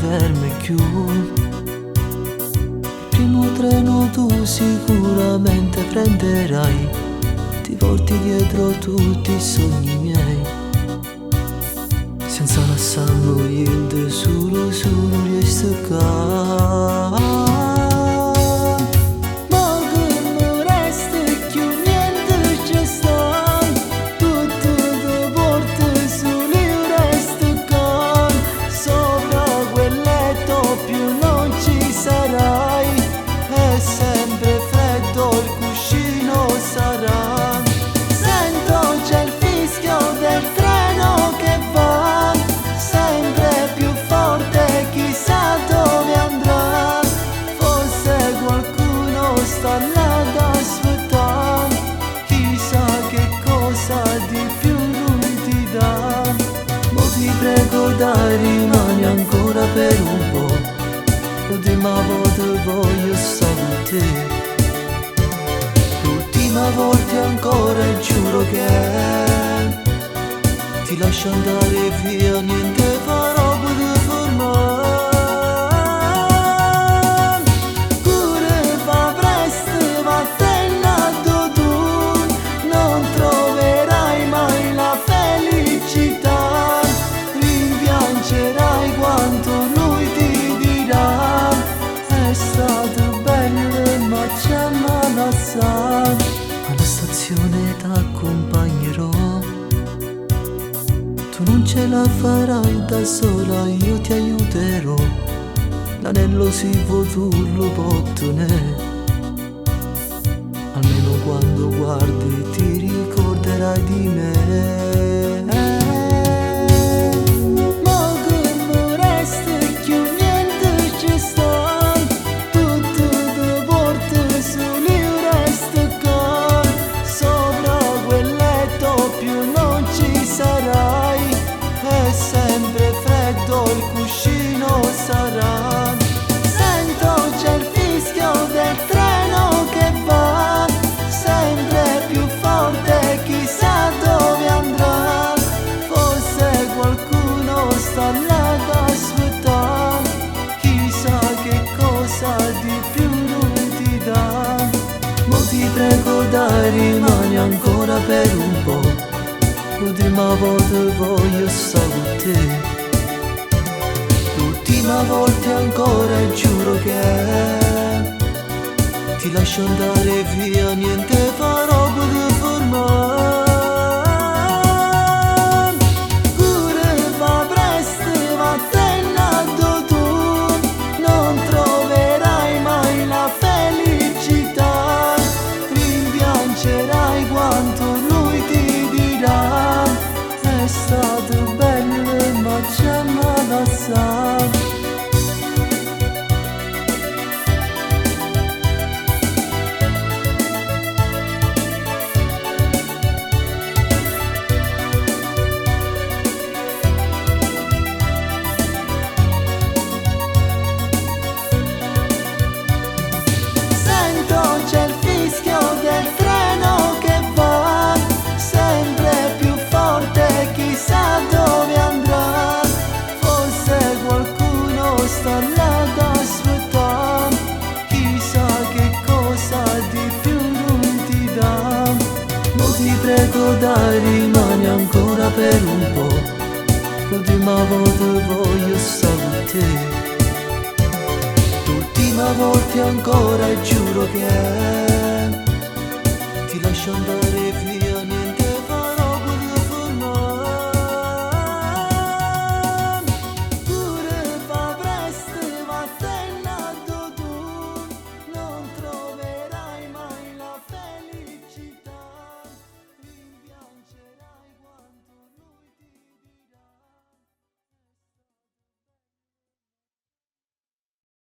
fermi più. Il primo treno tu sicuramente prenderai, ti porti dietro tutti i sogni miei, senza lasciare niente, solo riesco a sta là ad aspettare, chissà che cosa di più lui ti dà. Ma ti prego dai, rimani ancora per un po', l'ultima volta voglio stare con te. L'ultima volta ancora giuro che ti lascio andare via, niente farò per fermare. Alla stazione t'accompagnerò, tu non ce la farai da sola, io ti aiuterò. L'anello si può, tu lo bottone, almeno quando guardi ti ricorderai di me. Il cuscino sarà, sento c'è il fischio del treno che va sempre più forte, chissà dove andrà. Forse qualcuno sta là ad aspettare, chissà che cosa di più lui ti dà. Ma ti prego dai, rimani ancora per un po', l'ultima volta voglio stare con te. L'ultima volta ancora giuro che ti lascio andare via, niente farò per fermare. Pure va presto, ma tenendo tu non troverai mai la felicità, rimpiangerai quanto lui ti dirà. È stato bello ma ci hanno lasciato. C'è il fischio del treno che va sempre più forte, chissà dove andrà. Forse qualcuno sta là ad aspettare, chissà che cosa di più lui ti dà. Ma ti prego dai, rimani ancora per un po', l'ultima volta voglio stare con te. L'ultima volta ancora giuro che ti lascio andare.